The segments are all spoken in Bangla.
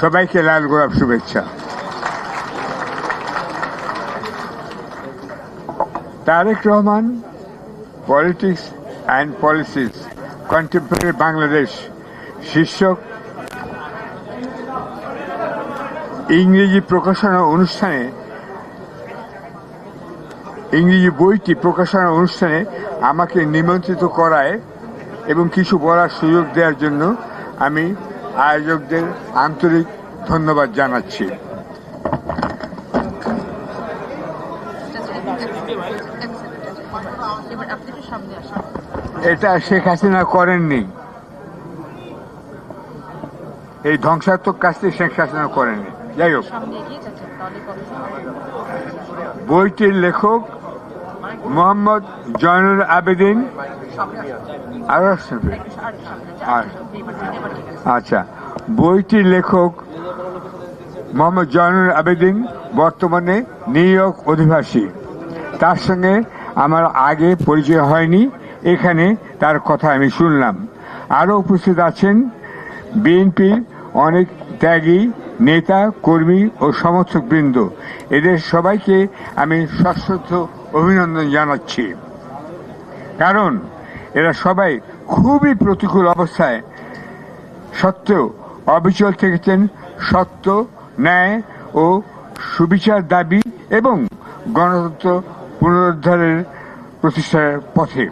সবাইকে লাল গোলাপ শুভেচ্ছা। Tarique Rahman, politics and policies, contemporary Bangladesh শীর্ষক ইংরেজি প্রকাশনা অনুষ্ঠানে, ইংরেজি বইটি প্রকাশনা অনুষ্ঠানে আমাকে নিমন্ত্রিত করায় এবং কিছু বলার সুযোগ দেওয়ার জন্য আমি আয়োজকদের আন্তরিক ধন্যবাদ জানাচ্ছি। এটা শেখ হাসিনা করেননি, এই ধ্বংসাত্মক কাজটি শেখ হাসিনা করেননি। যাই হোক, বইটির লেখক মোহাম্মদ জয়নুল আবেদিন। আচ্ছা, বইটির লেখক মোহাম্মদ জয়নুল আবেদিন বর্তমানে নিউ ইয়র্ক অধিবাসী। তার সঙ্গে আমার আগে পরিচয় হয়নি, এখানে তার কথা আমি শুনলাম। আরও উপস্থিত আছেন বিএনপির অনেক ত্যাগী নেতা, কর্মী ও সমর্থক বৃন্দ। এদের সবাইকে আমি সশ্রদ্ধ অভিনন্দন জানাচ্ছি, কারণ এরা সবাই খুবই প্রতিকূল অবস্থায় সত্ত্বেও অবিচল থেকেছেন সত্য, ন্যায় ও সুবিচার দাবি এবং গণতন্ত্র পুনরুদ্ধারের প্রতিষ্ঠার পথে।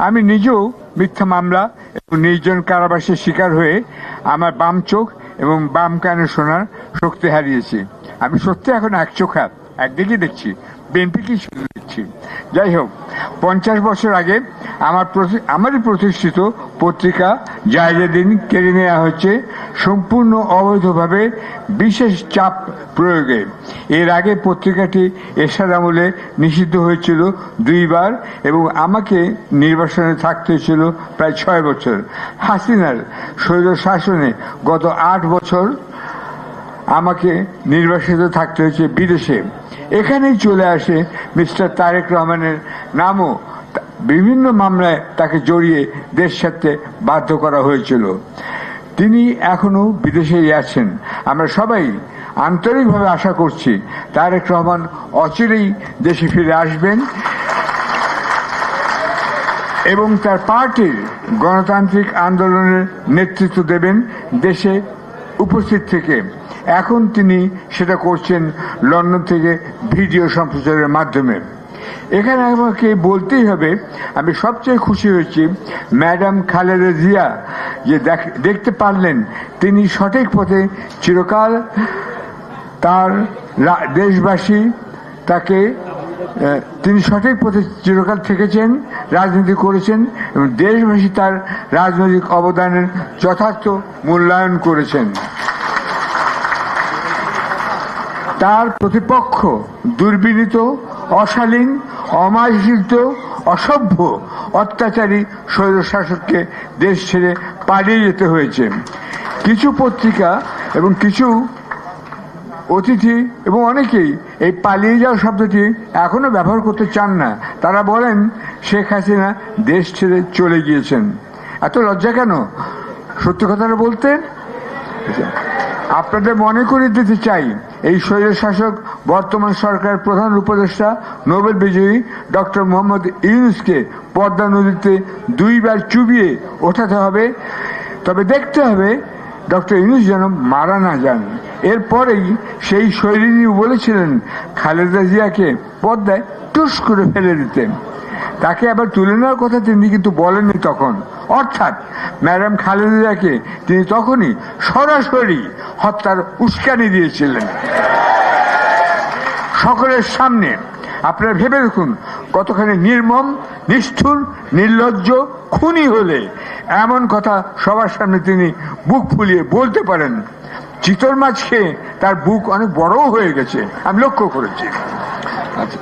আমি নিজেও মিথ্যা মামলা এবং নির্জন কারাবাসের শিকার হয়ে আমার বাম চোখ এবং বাম কানে শোনার শক্তি হারিয়েছি। আমি সত্যি এখন এক চোখা, একদিকে দেখছি, বিএনপিকেই শুধু দেখছি। যাই হোক, 50 বছর আগে আমারই প্রতিষ্ঠিত পত্রিকা জায়জাদিন কেড়ে নেওয়া হচ্ছে সম্পূর্ণ অবৈধভাবে, বিশেষ চাপ প্রয়োগে। এর আগে পত্রিকাটি এরশাদ আমলে নিষিদ্ধ হয়েছিল 2 বার এবং আমাকে নির্বাসনে থাকতে হয়েছিল প্রায় 6 বছর। হাসিনার স্বৈর শাসনে গত 8 বছর আমাকে নির্বাসিত থাকতে হয়েছে বিদেশে। এখানেই চলে আসে মিস্টার তারেক রহমানের নামও বিভিন্ন মামলায় তাকে জড়িয়ে দেশ ছাড়তে বাধ্য করা হয়েছিল। তিনি এখনো বিদেশেই আছেন। আমরা সবাই আন্তরিকভাবে আশা করছি তারেক রহমান অচিরেই দেশে ফিরে আসবেন এবং তার পার্টির গণতান্ত্রিক আন্দোলনের নেতৃত্ব দেবেন দেশে উপস্থিত থেকে। এখন তিনি সেটা করছেন লন্ডন থেকে ভিডিও সম্প্রচারের মাধ্যমে। এখানে আমাকে বলতেই হবে, আমি সবচেয়ে খুশি হয়েছি ম্যাডাম খালেদা জিয়া যে দেখতে পারলেন তিনি সঠিক পথে চিরকাল, তার দেশবাসী তাকে, তিনি সঠিক পথে চিরকাল থেকেছেন, রাজনীতি করেছেন এবং দেশবাসী তার রাজনৈতিক অবদানের যথার্থ মূল্যায়ন করেছেন। তার প্রতিপক্ষ দুর্বিনীত, অশালীন, অমার্জিত, অসভ্য, অত্যাচারী স্বৈরশাসককে দেশ ছেড়ে পালিয়ে যেতে হয়েছে। কিছু পত্রিকা এবং কিছু অতিথি এবং অনেকেই এই পালিয়ে যাওয়া শব্দটি এখনো ব্যবহার করতে চান না। তারা বলেন শেখ হাসিনা দেশ ছেড়ে চলে গিয়েছেন। এত লজ্জা কেন সত্যি কথাটা বলতে? আপনাদের মনে করিয়ে দিতে চাই, এই স্বৈরশাসক বর্তমান সরকারের প্রধান উপদেষ্টা নোবেল বিজয়ী ডক্টর মোহাম্মদ ইউনূসকে পদ্মা নদীতে 2 বার চুবিয়ে ওঠাতে হবে। তবে দেখতে হবে ডক্টর ইউনূস যেন মারা না যান। এরপরেই সেই শৈলিনী বলেছিলেন খালেদা জিয়াকে পদ্মায় টুস করে ফেলে দিতেন। তাকে আবার তুলে নেওয়ার কথা তিনি কিন্তু বলেননি তখন। অর্থাৎ ম্যাডাম খালেদা জিয়াকে তিনি তখনই সরাসরি হত্যার উস্কানি দিয়েছিলেন সকলের সামনে। আপনারা ভেবে দেখুন কতখানি নির্মম, নিষ্ঠুর, নির্লজ্জ, খুনি হলে এমন কথা সবার সামনে তিনি বুক ফুলিয়ে বলতে পারেন। চিতল মাছ খেয়ে তার বুক অনেক বড়ও হয়ে গেছে, আমি লক্ষ্য করেছি। আচ্ছা,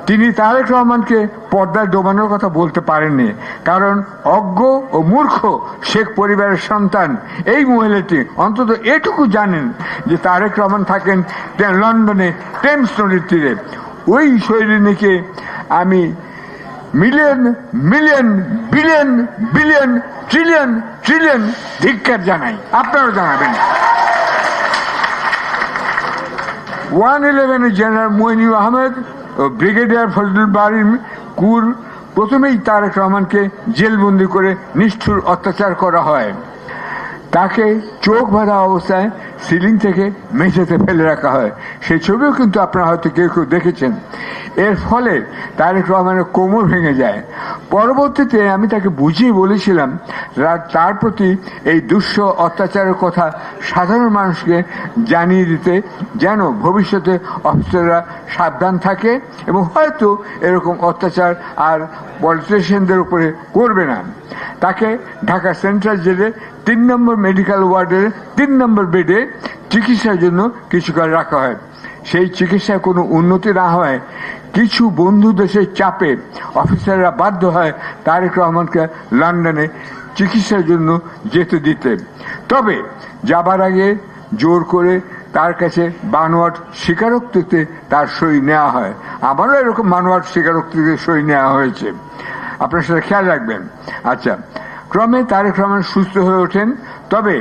তিনি তারেক রহমানকে পর্দায় ডোবানোর কথা বলতে পারেননি, কারণ অজ্ঞ ও মূর্খ শেখ পরিবারের সন্তান এই মহিলাটি অন্তত এটুকু জানেন যে তারেক রহমান থাকেন লন্ডনে টেমস নদীর তীরে। ওই শৈলিনীকে আমি million million billion billion trillion trillion ধিক্কার জানাই। আপনারাও জানাবেন। 111 জেনারেল মইনুল আহমেদ ও ব্রিগেডিয়ার ফজলুল বারী কুর প্রথমেই তারেক রহমানকে জেলবন্দি করে নিষ্ঠুর অত্যাচার করা হয়। তাকে চোখ বাঁধা অবস্থায় সিলিং থেকে মেঝেতে ফেলে রাখা হয়। সেই ছবিও কিন্তু আপনারা হয়তো কেউ কেউ দেখেছেন। এর ফলে তারেক রহমানের কোমর ভেঙে যায়। পরবর্তীতে আমি তাকে বুঝিয়ে বলেছিলাম তার প্রতি এই দুঃস্থ অত্যাচারের কথা সাধারণ মানুষকে জানিয়ে দিতে, যেন ভবিষ্যতে অফিসাররা সাবধান থাকে এবং হয়তো এরকম অত্যাচার আর পলিটিশিয়ানদের উপরে করবে না। তাকে ঢাকা সেন্ট্রাল জেলে 3 নম্বর মেডিকেল ওয়ার্ডের 3 নম্বর বেডে চিকিৎসার জন্য কিছুকাল রাখা হয়। সেই চিকিৎসায় কোনো উন্নতি না হয় কিছু বন্ধু দেশের চাপে অফিসাররা বাধ্য হয় তারেক রহমানকে লন্ডনে চিকিৎসার জন্য যেতে দিতে। তবে যাবার আগে জোর করে তার কাছে বানোয়াট স্বীকারোক্তিতে তার সই নেওয়া হয়। আমারও এরকম বানোয়াট স্বীকারোক্তিতে সই নেওয়া হয়েছে, আপনার সাথে খেয়াল রাখবেন। আচ্ছা, ক্রমে তারেক রহমান সুস্থ হয়ে ওঠেন। তবে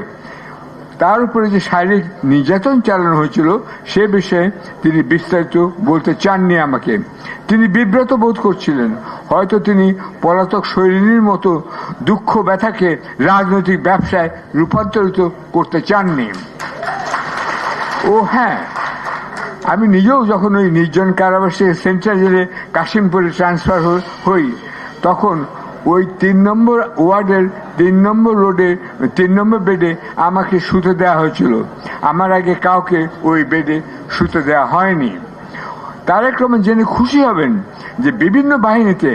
তার উপরে যে শারীরিক নির্যাতন চালানো হয়েছিল সে বিষয়ে তিনি বিস্তারিত বলতে চাননি আমাকে। তিনি বিব্রত বোধ করছিলেন। হয়তো তিনি পলাতক সৈনির মতো দুঃখ ব্যথাকে রাজনৈতিক ব্যবসায় রূপান্তরিত করতে চাননি। ও হ্যাঁ, আমি নিজেও যখন ওই নির্জন কারাবাসে সেন্ট্রাল জেলে কাশিমপুরে ট্রান্সফার হই, তখন ওই 3 নম্বর ওয়ার্ডের 3 নম্বর রোডে 3 নম্বর বেডে আমাকে শুতে দেওয়া হয়েছিল। আমার আগে কাউকে ওই বেডে শুতে দেওয়া হয়নি। তারেক রহমান জেনে খুশি হবেন যে বিভিন্ন বাহিনীতে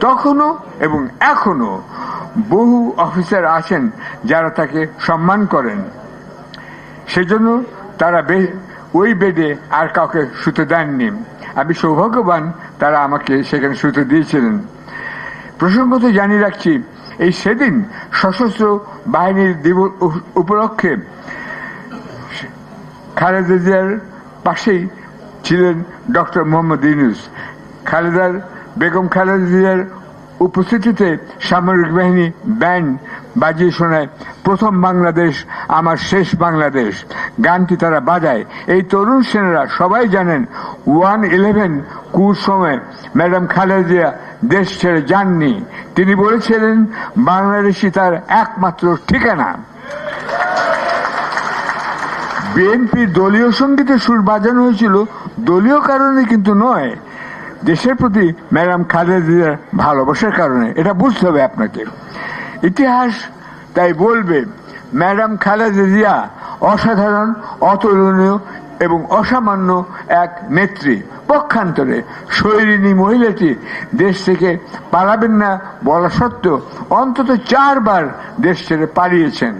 তখনও এবং এখনো বহু অফিসার আছেন যারা তাকে সম্মান করেন। সেজন্য তারা ওই বেডে আর কাউকে শুতে দেননি। আমি সৌভাগ্যবান, তারা আমাকে সেখানে শুতে দিয়েছিলেন। প্রসঙ্গত জানিয়ে রাখছি, এই সেদিন সশস্ত্র বাহিনীর দিবস উপলক্ষে খালেদা জিয়ার পাশেই ছিলেন ডক্টর মোহাম্মদ ইউনূস। বেগম খালেদা জিয়ার উপস্থিতিতে সামরিক বাহিনী ব্যান্ড বাজিয়ে শোনায় প্রথম বাংলাদেশ আমার শেষ বাংলাদেশ গানটি তারা বাজায়। এই তরুণ সেনারা সবাই জানেন 111 কুর সময় ম্যাডাম খালেদা জিয়া দেশ ছেড়ে যাননি। তিনি বলেছিলেন বাংলাদেশই তার একমাত্র ঠিকানা। বিএনপির দলীয় সঙ্গীতের সুর বাজানো হয়েছিল দলীয় কারণে কিন্তু নয়, দেশের প্রতি ম্যাডাম খালেদা জিয়ার ভালোবাসার কারণে। এটা বুঝতে হবে আপনাকে। ইতিহাস তাই বলবে ম্যাডাম খালেদা জিয়া অসাধারণ, অতুলনীয় এবং অসামান্য এক নেত্রী। পক্ষান্তরে শৈরিনী মহিলাটি দেশ থেকে পালাবেন না বলা সত্ত্বেও অন্তত 4 বার দেশ ছেড়ে পালিয়েছেন।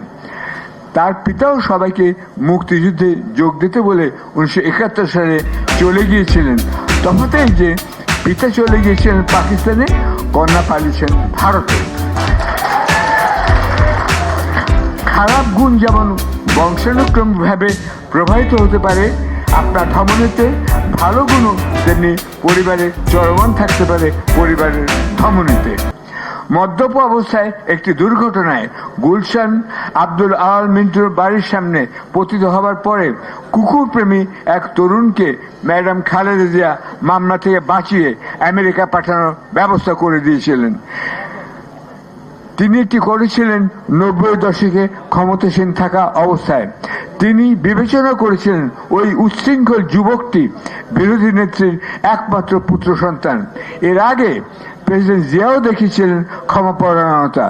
তার পিতাও সবাইকে মুক্তিযুদ্ধে যোগ দিতে বলে 1971 সালে চলে গিয়েছিলেন। তফাৎ যে পিতা চলে গিয়েছিলেন পাকিস্তানে, কন্যা পালিয়েছেন ভারতে। খারাপ গুণ যেমন বংশানুক্রমিকভাবে প্রবাহিত হতে পারে আপনার ধমনীতে, ভালো গুণও তেমনি পরিবারে চলমান থাকতে পারে পরিবারের ধমনীতে। মদ্যপ অবস্থায় একটি দুর্ঘটনায় গুলশান আব্দুল আওয়াল মিন্টুর বাড়ির সামনে পতিত হবার পরে কুকুরপ্রেমী এক তরুণকে ম্যাডাম খালেদা জিয়া মামলা থেকে বাঁচিয়ে আমেরিকা পাঠানোর ব্যবস্থা করে দিয়েছিলেন। তিনি এটি করেছিলেন 90 দশকে ক্ষমতাসীন থাকা অবস্থায়। তিনি বিবেচনা করেছিলেন ওই উচ্ছৃঙ্খল যুবকটি বিরোধী নেত্রীর একমাত্র পুত্র সন্তান। এর আগে প্রেসিডেন্ট জিয়াও দেখিয়েছিলেন ক্ষমাপরায়ণতা।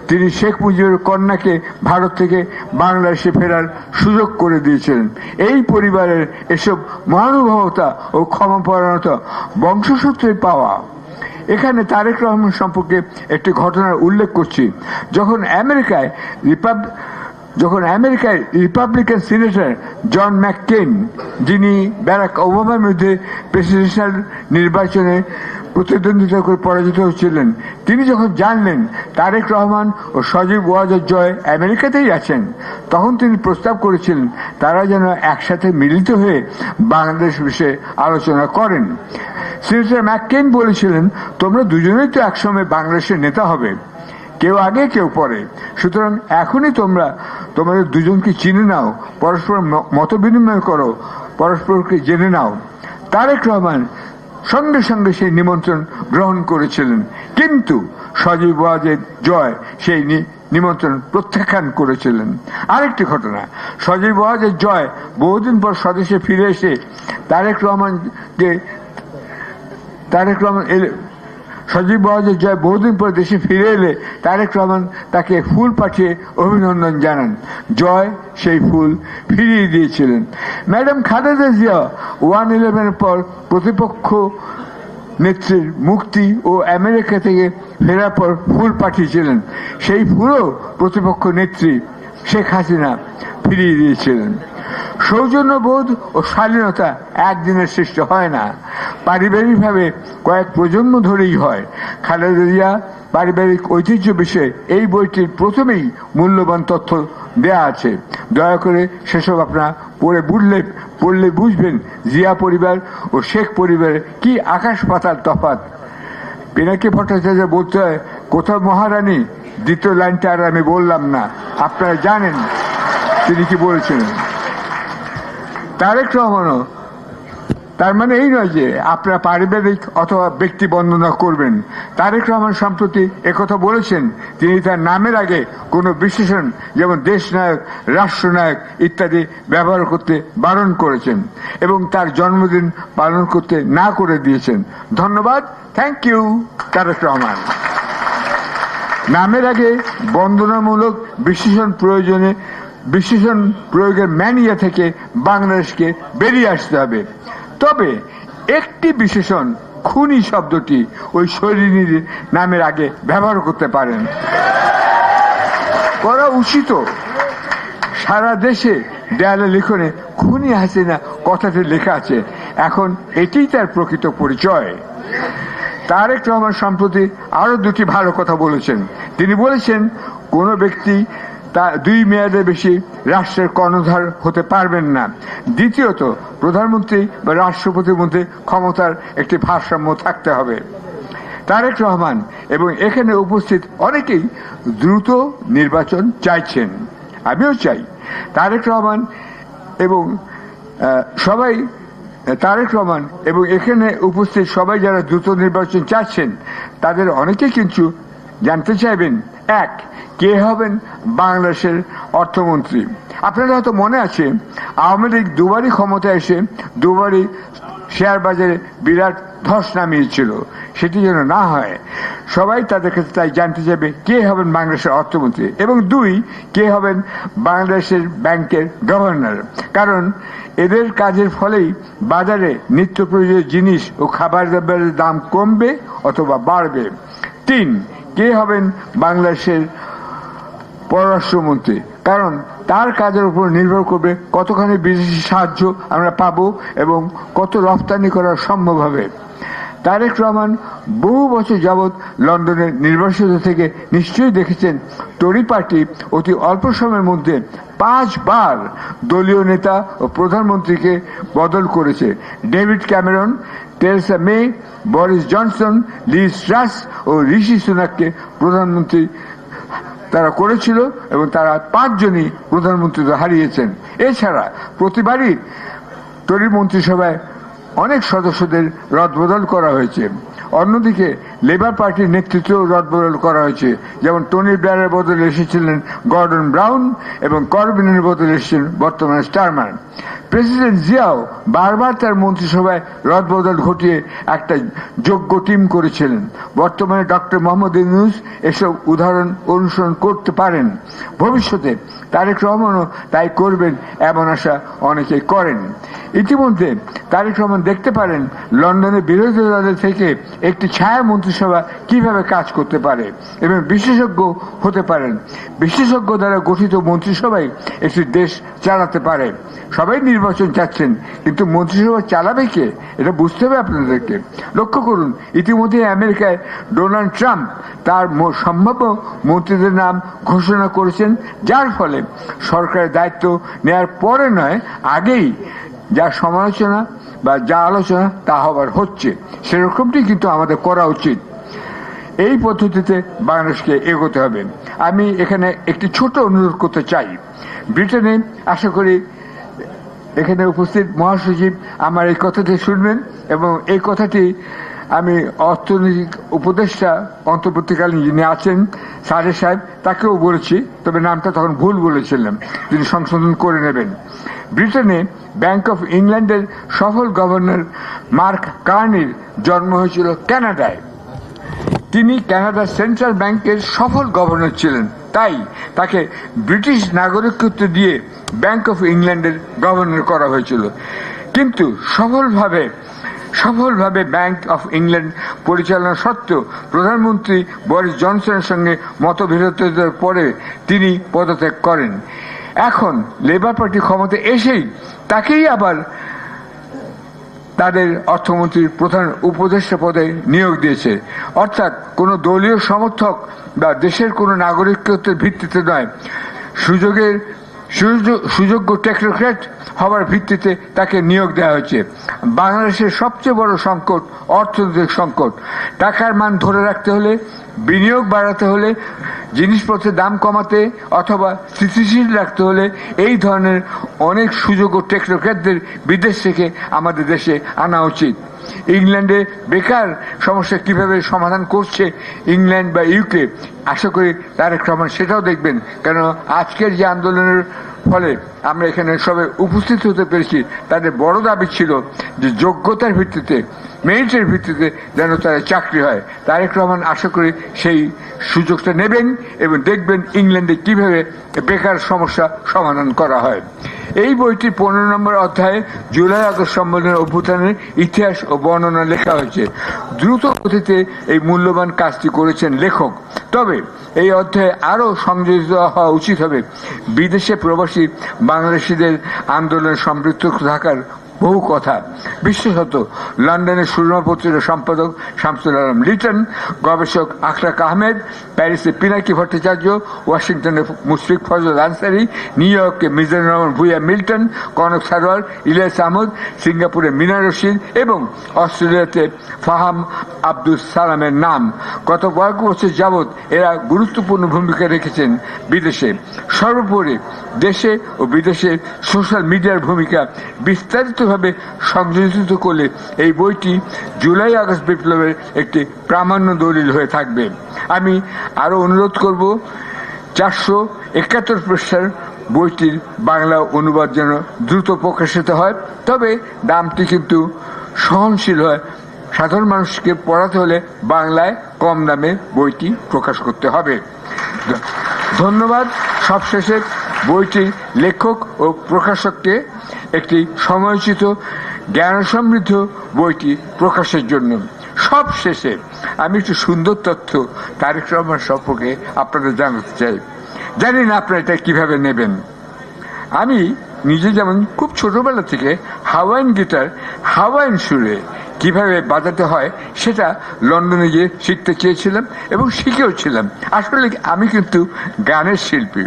তিনি শেখ মুজিবের কন্যাকে ভারত থেকে বাংলাদেশে ফেরার সুযোগ করে দিয়েছিলেন। এই পরিবারের এসব মহানুভবতা ও ক্ষমাপরায়ণতা বংশসূত্রে পাওয়া। এখানে তারেক রহমান সম্পর্কে একটি ঘটনার উল্লেখ করছি। যখন আমেরিকায় রিপাবলিকান সিনেটর জন ম্যাককেইন, যিনি বারাক ওবামার বিরুদ্ধে প্রেসিডেন্সিয়াল নির্বাচনে প্রতিদ্বন্দ্বিতা করে পরাজিত হয়েছিলেন, তিনি যখন জানলেন তারেক রহমান ও সজীব ওয়াজেদ জয় আমেরিকাতেই আছেন, তখন তিনি প্রস্তাব করেছিলেন তারা যেন একসাথে মিলিত হয়ে বাংলাদেশ বিষয়ে আলোচনা করেন। সিনেটর ম্যাককেইন বলেছিলেন, তোমরা দুজনেই তো একসময় বাংলাদেশের নেতা হবে, কেউ আগে কেউ পরে, সুতরাং এখনই তোমাদের দুজনকে চিনে নাও, পরস্পর মত বিনিময় করো, পরস্পরকে জেনে নাও। তারেক রহমান সঙ্গে সঙ্গে সেই নিমন্ত্রণ গ্রহণ করেছিলেন, কিন্তু সজীব ওয়াজেদ জয় সেই নিমন্ত্রণ প্রত্যাখ্যান করেছিলেন। আরেকটি ঘটনা, সজীব ওয়াজেদ জয় বহুদিন পর স্বদেশে ফিরে এসে সজীব ওয়াজেদ জয় বহুদিন পর দেশে ফিরে এলে তারেক রহমান তাকে ফুল পাঠিয়ে অভিনন্দন জানান। জয় সেই ফুল ফিরিয়ে দিয়েছিলেন। ম্যাডাম খালেদা জিয়া 1/11 পর প্রতিপক্ষ নেত্রীর মুক্তি ও আমেরিকা থেকে ফেরার পর ফুল পাঠিয়েছিলেন। সেই ফুলও প্রতিপক্ষ নেত্রী শেখ হাসিনা ফিরিয়ে দিয়েছিলেন। সৌজন্যবোধ ও শালীনতা একদিনের সৃষ্টি হয় না, পারিবারিকভাবে কয়েক প্রজন্ম ধরেই হয়। খালেদা জিয়া পারিবারিক ঐতিহ্য বিষয়ে এই বইটির প্রথমেই মূল্যবান তথ্য দেয়া আছে। দয়া করে সেসব আপনারা পড়লে বুঝবেন জিয়া পরিবার ও শেখ পরিবারের কি আকাশ পাতাল তফাৎ। পিনাকি ভট্টাচার্য বলতে হয়, কোথাও মহারানী, দ্বিতীয় লাইনটা আর আমি বললাম না, আপনারা জানেন তিনি কি বলেছিলেন। তারেক রহমানও, তার মানে এই নয় যে আপনারা পারিবারিক অথবা ব্যক্তি বন্দনা করবেন। তারেক রহমান সম্প্রতি একথা বলেছেন, তিনি তার নামের আগে কোনো বিশেষণ যেমন দেশনায়ক, রাষ্ট্রনায়ক ইত্যাদি ব্যবহার করতে বারণ করেছেন এবং তার জন্মদিন পালন করতে না করে দিয়েছেন। ধন্যবাদ, থ্যাংক ইউ তারেক রহমান। নামের আগে বন্দনামূলক বিশেষণ প্রয়োগের ম্যানিয়া থেকে বাংলাদেশকে বেরিয়ে আসতে হবে। তবে একটি বিশেষণ, খুনি শব্দটি ওই শৈলীর নামের আগে ব্যবহার করতে পারেন, করা উচিত। সারা দেশে দেয়ালে লিখনে খুনি হাসিনা কথাটি লেখা আছে, এখন এটিই তার প্রকৃত পরিচয়। তারেক রহমান সম্প্রতি আরো দুটি ভালো কথা বলেছেন। তিনি বলেছেন, কোনো ব্যক্তি তা 2 মেয়াদের বেশি রাষ্ট্রের কর্ণধার হতে পারবেন না। দ্বিতীয়ত, প্রধানমন্ত্রী বা রাষ্ট্রপতির মধ্যে ক্ষমতার একটি ভারসাম্য থাকতে হবে। তারেক রহমান এবং এখানে উপস্থিত অনেকেই দ্রুত নির্বাচন চাইছেন, আমিও চাই। তারেক রহমান এবং এখানে উপস্থিত সবাই যারা দ্রুত নির্বাচন চাচ্ছেন তাদের অনেকে কিন্তু জানতে চাইবেন, এক, কে হবেন বাংলাদেশের অর্থমন্ত্রী। আপনাদের হয়তো মনে আছে, আওয়ামী লীগ দুবারই ক্ষমতায় এসে দুবারই শেয়ার বাজারে বিরাট ধস নামিয়েছিল। সেটি যেন না হয়, সবাই তাদের কাছে তাই জানতে চাইবে কে হবেন বাংলাদেশের অর্থমন্ত্রী, এবং 2, কে হবেন বাংলাদেশের ব্যাংকের গভর্নর। কারণ এদের কাজের ফলেই বাজারে নিত্য প্রয়োজনীয় জিনিস ও খাবার দাবারের দাম কমবে অথবা বাড়বে। 3, কে হবেন বাংলাদেশের পররাষ্ট্রমন্ত্রী, কারণ তার কাজের উপর নির্ভর করবে কতখানি বিদেশি সাহায্য আমরা পাবো এবং কত রপ্তানি করা সম্ভব হবে। তারেক রহমান বহু বছর যাবৎ লন্ডনের নির্বাসিত থেকে নিশ্চয়ই দেখেছেন, টরি পার্টি অতি অল্প সময়ের মধ্যে 5 বার দলীয় নেতা ও প্রধানমন্ত্রীকে বদল করেছে। ডেভিড ক্যামেরন, টেরেসা মে, বরিস জনসন, লিজ ট্রাস ও ঋষি সুনাককে প্রধানমন্ত্রী তারা করেছিল এবং তারা 5 জনই প্রধানমন্ত্রী হারিয়েছেন। এছাড়া প্রতিবারই টরি মন্ত্রিসভায় অনেক সদস্যদের রদবদল করা হয়েছে। অন্যদিকে লেবার পার্টির নেতৃত্বেও রদবদল করা হয়েছে, যেমন টনি ব্লেয়ারের বদলে এসেছিলেন গর্ডন ব্রাউন এবং করবিনের বদলে এসেছিলেন বর্তমানে স্টারমার। প্রেসিডেন্ট জিয়াও বারবার তার মন্ত্রিসভায় রদবদল ঘটিয়ে একটা যোগ্য টিম করেছিলেন। বর্তমানে ডক্টর মোহাম্মদ ইউনূস এসব উদাহরণ অনুসরণ করতে পারেন। ভবিষ্যতে তারেক রহমানও তাই করবেন এমন আশা অনেকেই করেন। ইতিমধ্যে তারেক রহমান দেখতে পারেন লন্ডনের বিরোধী দলের থেকে একটি ছায়া মন্ত্রিসভা কিভাবে কাজ করতে পারে এবং বিশেষজ্ঞ হতে পারেন। বিশেষজ্ঞ দ্বারা গঠিত মন্ত্রিসভাই একটি দেশ চালাতে পারে। সবাই নির্বাচন চাচ্ছেন, কিন্তু মন্ত্রিসভা চালাবে কে, এটা বুঝতে হবে আপনাদেরকে। লক্ষ্য করুন, ইতিমধ্যে আমেরিকায় ডোনাল্ড ট্রাম্প তার সম্ভাব্য মন্ত্রীদের নাম ঘোষণা করেছেন, যার ফলে সরকারের দায়িত্ব নেয়ার পরে নয়, আগেই যা সমালোচনা বা যা আলোচনা তা হবার হচ্ছে, সেরকমটি কিন্তু আমাদের করা উচিত। এই পদ্ধতিতে বাংলাদেশকে এগোতে হবে। আমি এখানে একটি ছোট অনুরোধ করতে চাই। ব্রিটেনে আশা করি এখানে উপস্থিত মহাসচিব আমার এই কথাটি শুনবেন এবং এই কথাটি আমি অর্থনৈতিক উপদেষ্টা অন্তর্বর্তীকালীন যিনি আছেন সারে সাহেব তাকেও বলেছি, তবে নামটা তখন ভুল বলেছিলাম, তিনি সংশোধন করে নেবেন। ব্রিটেনে ব্যাংক অফ ইংল্যান্ডের সফল গভর্নর মার্ক কার্নির জন্ম হয়েছিল কানাডায়। তিনি কানাডার সেন্ট্রাল ব্যাংকের সফল গভর্নর ছিলেন, তাই তাকে ব্রিটিশ নাগরিকত্ব দিয়ে ব্যাংক অফ ইংল্যান্ডের গভর্নর করা হয়েছিল। কিন্তু সফলভাবে ব্যাংক অফ ইংল্যান্ড পরিচালনা সত্ত্বেও প্রধানমন্ত্রী বরিস জনসনের সঙ্গে মতবিরোধের পরে তিনি পদত্যাগ করেন। এখন লেবার পার্টি ক্ষমতায় এসেই তাকেই আবার তাদের অর্থমন্ত্রীর প্রধান উপদেষ্টা পদে নিয়োগ দিয়েছে, অর্থাৎ কোনো দলীয় সমর্থক বা দেশের কোনো নাগরিকত্বের ভিত্তিতে নয়, সুযোগ্য টেকনোক্র্যাট হওয়ার ভিত্তিতে তাকে নিয়োগ দেওয়া হয়েছে। বাংলাদেশের সবচেয়ে বড় সংকট অর্থনৈতিক সংকট। টাকার মান ধরে রাখতে হলে, বিনিয়োগ বাড়াতে হলে, জিনিসপত্রের দাম কমাতে অথবা স্থিতিশীল রাখতে হলে এই ধরনের অনেক সুযোগ্য টেকনোক্র্যাটদের বিদেশ থেকে আমাদের দেশে আনা উচিত। ইংল্যান্ডে বেকার সমস্যা কিভাবে সমাধান করছে ইংল্যান্ড বা ইউকে, আশা করি তারেক রহমান সেটাও দেখবেন, কারণ আজকের যে আন্দোলনের ফলে আমরা এখানে সবাই উপস্থিত হতে পেরেছি, তাদের বড় দাবি ছিল যে যোগ্যতার ভিত্তিতে, মেরিটের ভিত্তিতে যেন তারা চাকরি হয়। তারেক রহমান আশা করি সেই সুযোগটা নেবেন এবং দেখবেন ইংল্যান্ডে কিভাবে বেকার সমস্যা সমাধান করা হয়। এই বইটির 15 নম্বর অধ্যায়ে জুলাই আগস্ট সম্মেলনের অভ্যুত্থানের ইতিহাস ও বর্ণনা লেখা হয়েছে। দ্রুত গতিতে এই মূল্যবান কাজটি করেছেন লেখক। তবে এই অধ্যায়ে আরও সংযোজিত হওয়া উচিত হবে বিদেশে প্রবাসী বাংলাদেশিদের আন্দোলনে সম্পৃক্ত থাকার বহু কথা, বিশেষত লন্ডনের সুরমা পত্রিকার সম্পাদক শামসুল আলম লিটন, গবেষক আখলাক আহমেদ, প্যারিসে পিনাকি ভট্টাচার্য, ওয়াশিংটনে মুশফিক ফজল আনসারি, নিউ ইয়র্কে মিজানুর রহমান ভুইয়া মিল্টন, কনক সারোয়ার, ইলিয়াস আহমদ, সিঙ্গাপুরে মিনা রশিদ এবং অস্ট্রেলিয়াতে ফাহাম আব্দুল সালামের নাম। গত কয়েক বছর যাবৎ এরা গুরুত্বপূর্ণ ভূমিকা রেখেছেন বিদেশে। সর্বোপরি দেশে ও বিদেশে সোশ্যাল মিডিয়ার ভূমিকা বিস্তারিতভাবে সংযোজিত করলে এই বইটি জুলাই আগস্ট বিপ্লবের একটি প্রামাণ্য দলিল হয়ে থাকবে। আমি আরও অনুরোধ করব 471 পৃষ্ঠার বইটির বাংলা অনুবাদ যেন দ্রুত প্রকাশিত হয়, তবে দামটি কিন্তু সহনশীল হয়। সাধারণ মানুষকে পড়াতে হলে বাংলায় কম দামে বইটি প্রকাশ করতে হবে। ধন্যবাদ। সবশেষে বইটির লেখক ও প্রকাশককে একটি সময়োচিত জ্ঞান সমৃদ্ধ বইটি প্রকাশের জন্য। সব শেষে আমি একটু সুন্দর তথ্য তারেক রহমান সম্পর্কে আপনাদের জানাতে চাই। জানি না আপনারা এটা কিভাবে নেবেন। আমি নিজে যেমন খুব ছোটবেলা থেকে হাওয়াইন গিটার হাওয়াইন সুরে কিভাবে বাজাতে হয় সেটা লন্ডনে গিয়ে শিখতে চেয়েছিলাম এবং শিখেও ছিলাম। আসলে আমি কিন্তু গানের শিল্পী।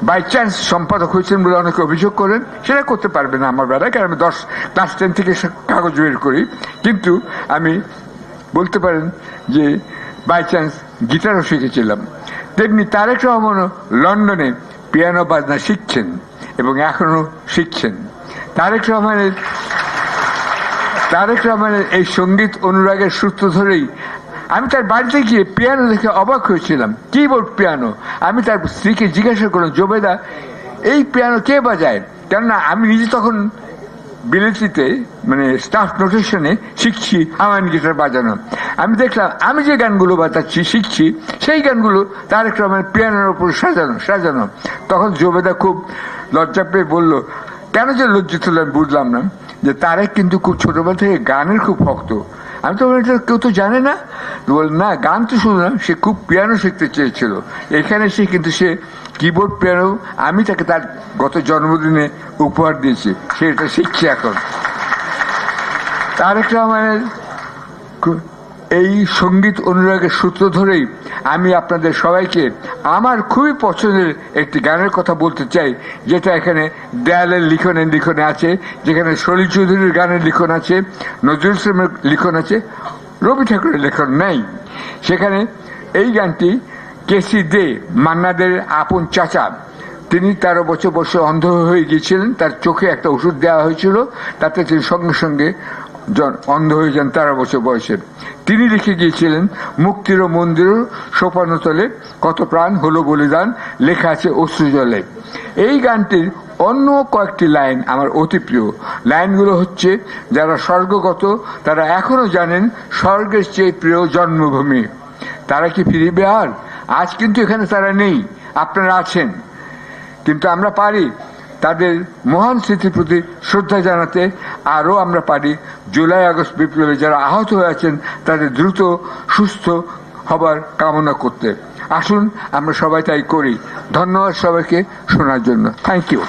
বাই চান্স সম্পাদক হয়েছেন বলে অনেকে অভিযোগ করেন, সেটা করতে পারবে না আমার বেলায়, কারণ আমি ক্লাস 10 থেকে কাগজ বের করি। কিন্তু আমি বলতে পারেন যে বাই চান্স গিটারও শিখেছিলাম। তেমনি তারেক রহমানও লন্ডনে পিয়ানো বাজনা শিখছেন এবং এখনও শিখছেন। তারেক রহমানের এই সঙ্গীত অনুরাগের সূত্র ধরেই আমি তার বাড়িতে গিয়ে পিয়ানো দেখে অবাক হয়েছিলাম, কিবোর্ড পিয়ানো। আমি তার স্ত্রীকে জিজ্ঞাসা করলাম, জোবেদা এই পিয়ানো কে বাজায়? কেননা আমি নিজে তখন বিলেতিতে মানে স্টাফ নোটেশনে শিখছি হাওয়াইন গিটার বাজানো। আমি দেখলাম আমি যে গানগুলো বাজাচ্ছি শিখছি সেই গানগুলো তারেক রহমান পিয়ানোর উপর সাজানো। তখন জোবেদা খুব লজ্জা পেয়ে বলল, কেন যে লজ্জিত হলো আমি বুঝলাম না, যে তারেক কিন্তু খুব ছোটবেলা থেকে গানের খুব ভক্ত। আমি তো বলি কেউ তো জানে না, বল না গান তো শুনো না, সে খুব পিয়ানো শিখতে চেয়েছিল। এখানে সে কিন্তু সে কিবোর্ড পিয়ানো আমি তাকে তার গত জন্মদিনে উপহার দিয়েছি, সে এটা শিখছে এখন। তারেক রহমানের এই সঙ্গীত অনুরাগের সূত্র ধরেই আমি আপনাদের সবাইকে আমার খুবই পছন্দের একটি গানের কথা বলতে চাই, যেটা এখানে দেয়ালের লিখনে আছে, যেখানে সলিল চৌধুরীর গানের লিখন আছে, নজরুল ইসলামের লিখন আছে, রবি ঠাকুরের লেখন নেই। সেখানে এই গানটি কেসি দে, মান্না দের আপন চাচা, তিনি 13 বছর বয়সে অন্ধ হয়ে গিয়েছিলেন, তার চোখে একটা ওষুধ দেওয়া হয়েছিল, তাতে তিনি সঙ্গে সঙ্গে অন্ধ হয়ে যান 13 বছর বয়সে। তিনি লিখে গিয়েছিলেন, মুক্তির মন্দির সোপানতলে কত প্রাণ হলো বলিদান, লেখা আছে অশ্রু জলে। এই গানটির অন্য কয়েকটি লাইন আমার অতি প্রিয়। লাইনগুলো হচ্ছে, যারা স্বর্গগত তারা এখনো জানেন স্বর্গের চেয়ে প্রিয় জন্মভূমি। তারা কি ফিরিবে আর? আজ কিন্তু এখানে তারা নেই, আপনারা আছেন, কিন্তু আমরা পারি তাদের মহান স্মৃতির প্রতি শ্রদ্ধা জানাতে। আরও আমরা পারি জুলাই আগস্ট বিপ্লবে যারা আহত হয়েছেন তাদের দ্রুত সুস্থ হবার কামনা করতে। আসুন আমরা সবাই তাই করি। ধন্যবাদ সবাইকে শোনার জন্য। Thank you.